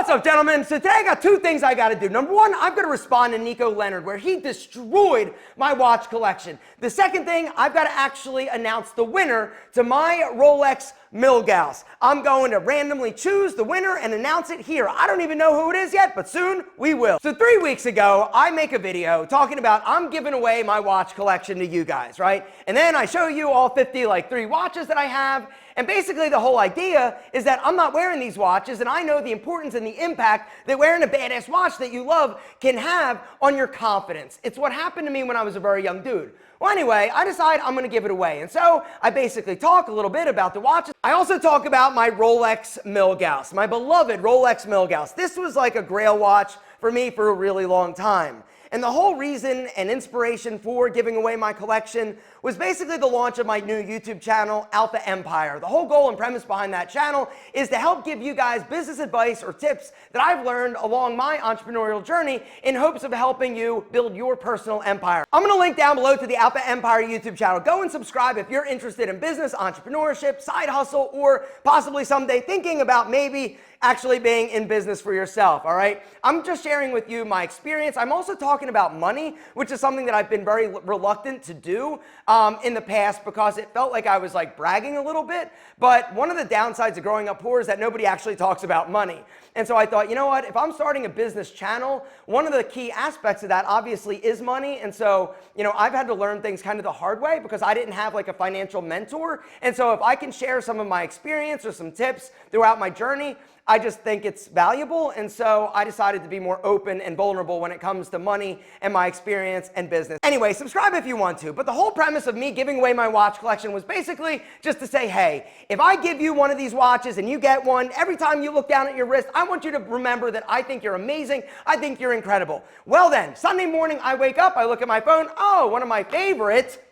What's up, gentlemen? So today I got two things I gotta do. Number one, I've gotta respond to Nico Leonard, where he destroyed my watch collection. The second thing, I've gotta actually announce the winner to my Rolex Milgauss. I'm going to randomly choose the winner and announce it here. I don't even know who it is yet, but soon we will. So 3 weeks ago, I make a video talking about I'm giving away my watch collection to you guys, right? And then I show you all 53 watches that I have. And basically the whole idea is that I'm not wearing these watches, and I know the importance and the impact that wearing a badass watch that you love can have on your confidence. It's what happened to me when I was a very young dude. Well, anyway, I decide I'm gonna give it away. And so I basically talk a little bit about the watches. I also talk about my Rolex Milgauss, my beloved Rolex Milgauss. This was like a grail watch for me for a really long time. And the whole reason and inspiration for giving away my collection was basically the launch of my new YouTube channel, Alpha Mpire. The whole goal and premise behind that channel is to help give you guys business advice or tips that I've learned along my entrepreneurial journey in hopes of helping you build your personal empire. I'm going to link down below to the Alpha Mpire YouTube channel. Go and subscribe if you're interested in business, entrepreneurship, side hustle, or possibly someday thinking about maybe actually being in business for yourself, all right? I'm just sharing with you my experience. I'm also talking about money, which is something that I've been very reluctant to do in the past because it felt like I was like bragging a little bit. But one of the downsides of growing up poor is that nobody actually talks about money. And so I thought, you know what, if I'm starting a business channel, one of the key aspects of that obviously is money. And so, you know, I've had to learn things kind of the hard way because I didn't have like a financial mentor. And so if I can share some of my experience or some tips throughout my journey, I just think it's valuable, and so I decided to be more open and vulnerable when it comes to money and my experience and business. Anyway, subscribe if you want to, but the whole premise of me giving away my watch collection was basically just to say, hey, if I give you one of these watches and you get one, every time you look down at your wrist, I want you to remember that I think you're amazing, I think you're incredible. Well then, Sunday morning I wake up, I look at my phone, oh, one of my favorite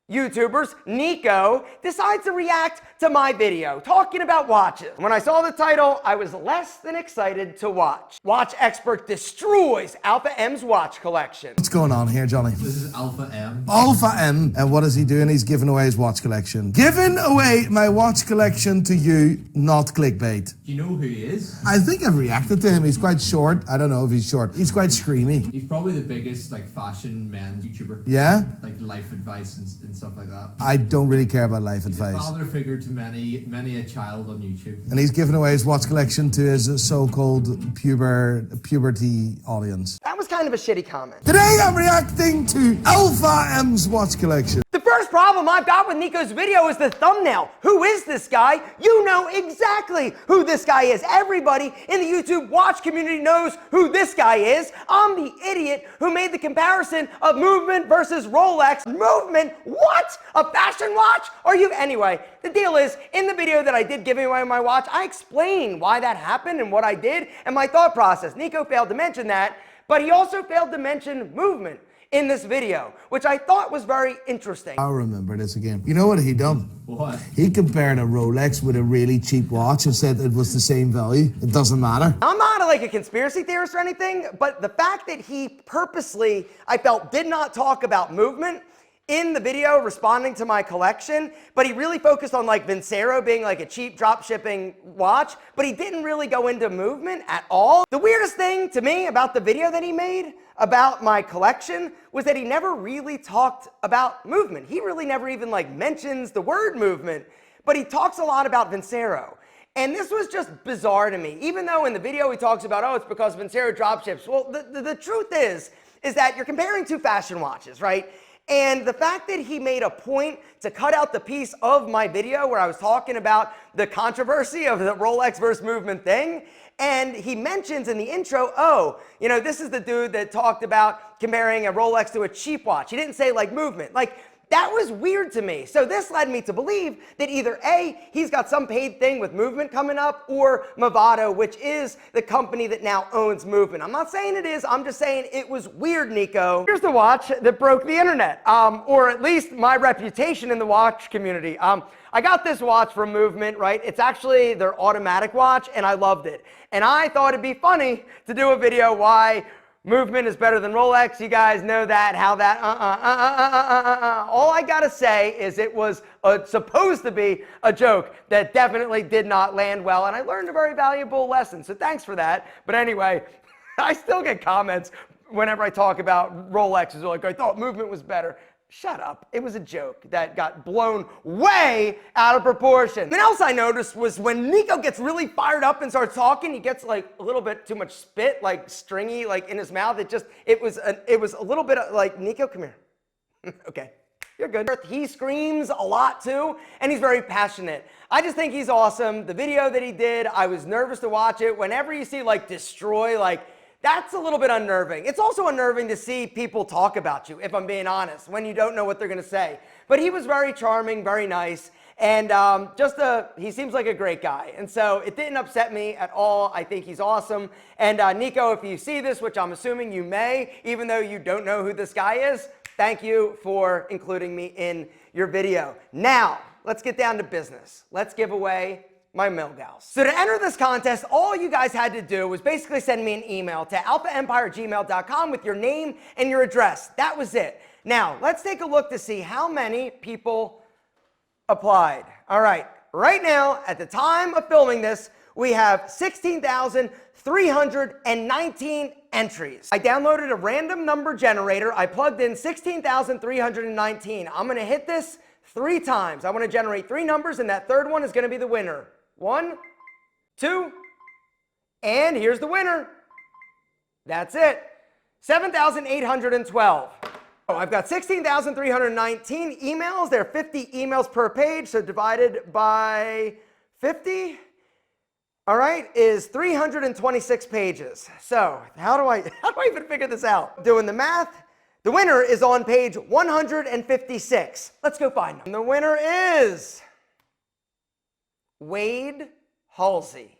YouTubers, Nico, decides to react to my video talking about watches. When I saw the title, I was less than excited to watch. Watch expert destroys Alpha M's watch collection. What's going on here, Johnny? This is Alpha M. Alpha M. And what is he doing? He's giving away his watch collection. Giving away my watch collection to you, not clickbait. Do you know who he is? I think I've reacted to him. He's quite short. I don't know if he's short. He's quite screamy. He's probably the biggest like fashion men's YouTuber. Yeah? Like life advice and stuff like that. I don't really care about life He's advice. a father figure to many a child on YouTube. And he's giving away his watch collection to his so-called puberty audience. That was kind of a shitty comment. Today I'm reacting to Alpha M's watch collection. The first problem I've got with Nico's video is the thumbnail. Who is this guy? You know exactly who this guy is. Everybody in the YouTube watch community knows who this guy is. I'm the idiot who made the comparison of Movement versus Rolex. Movement? What? A fashion watch? Are you? Anyway, the deal is, in the video that I did giving away my watch, I explained why that happened and what I did and my thought process. Nico failed to mention that, but he also failed to mention Movement in this video, which I thought was very interesting. I'll remember this again. You know what he done? What? He compared a Rolex with a really cheap watch and said it was the same value. It doesn't matter. I'm not like a conspiracy theorist or anything, but the fact that he purposely, I felt, did not talk about Movement in the video responding to my collection, but he really focused on like Vincero being like a cheap drop shipping watch, but he didn't really go into Movement at all. The weirdest thing to me about the video that he made about my collection was that he never really talked about Movement. He really never even like mentions the word Movement, but he talks a lot about Vincero. And this was just bizarre to me, even though in the video he talks about, oh, it's because Vincero dropships. Well, the truth is that you're comparing two fashion watches, right? And the fact that he made a point to cut out the piece of my video where I was talking about the controversy of the Rolex versus Movement thing, and he mentions in the intro, oh, you know, this is the dude that talked about comparing a Rolex to a cheap watch. He didn't say like Movement. Like, that was weird to me. So this led me to believe that either A, he's got some paid thing with Movement coming up, or Movado, which is the company that now owns Movement. I'm not saying it is, I'm just saying it was weird, Nico. Here's the watch that broke the internet, or at least my reputation in the watch community. I got this watch from Movement, right? It's actually their automatic watch, and I loved it. And I thought it'd be funny to do a video why Movement is better than Rolex. You guys know that, how that, All I gotta say is it was supposed to be a joke that definitely did not land well, and I learned a very valuable lesson, so thanks for that. But anyway, I still get comments whenever I talk about Rolexes. They're like, I thought movement was better. Shut up. It was a joke that got blown way out of proportion. Something else I noticed was when Nico gets really fired up and starts talking, he gets like a little bit too much spit, like stringy, like in his mouth. It was a little bit like, Nico, come here. Okay, you're good. He screams a lot too, and he's very passionate. I just think he's awesome. The video that he did, I was nervous to watch it. Whenever you see like destroy, like, that's a little bit unnerving. It's also unnerving to see people talk about you, if I'm being honest, when you don't know what they're going to say. But he was very charming, very nice, and he seems like a great guy. And so it didn't upset me at all. I think he's awesome. And Nico, if you see this, which I'm assuming you may, even though you don't know who this guy is, thank you for including me in your video. Now, let's get down to business. Let's give away my Milgauss. So to enter this contest, all you guys had to do was basically send me an email to alphampire@gmail.com with your name and your address. That was it. Now, let's take a look to see how many people applied. All right, right now, at the time of filming this, we have 16,319 entries. I downloaded a random number generator. I plugged in 16,319. I'm gonna hit this 3 times. I wanna generate 3 numbers, and that third one is gonna be the winner. 1, 2, and here's the winner. That's it. 7,812. Oh, I've got 16,319 emails. There are 50 emails per page, so divided by 50, all right, is 326 pages. So how do I even figure this out? Doing the math, the winner is on page 156. Let's go find him. And the winner is Wade Halsey.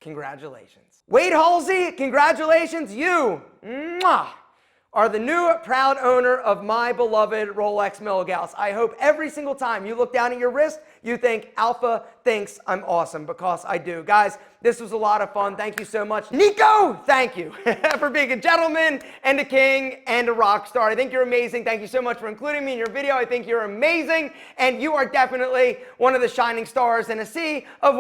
Congratulations. Wade Halsey, congratulations. You are the new proud owner of my beloved Rolex Milgauss. I hope every single time you look down at your wrist, you think Alpha thinks I'm awesome, because I do. Guys, this was a lot of fun. Thank you so much. Nico, thank you for being a gentleman and a king and a rock star. I think you're amazing. Thank you so much for including me in your video. I think you're amazing, and you are definitely one of the shining stars in a sea of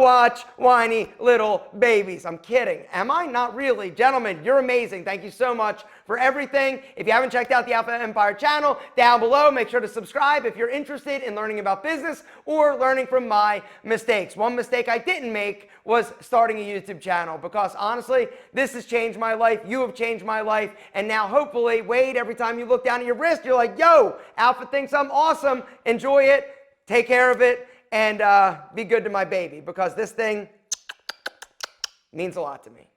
whiny little babies. I'm kidding. Am I? Not really. Gentlemen, you're amazing. Thank you so much for everything. If you haven't checked out the Alpha Mpire channel, down below, make sure to subscribe if you're interested in learning about business or learning from my mistakes. One mistake I didn't make was starting a YouTube channel, because honestly, this has changed my life. You have changed my life. And now hopefully, Wade, every time you look down at your wrist, you're like, yo, Alpha thinks I'm awesome. Enjoy it, take care of it, and be good to my baby, because this thing means a lot to me.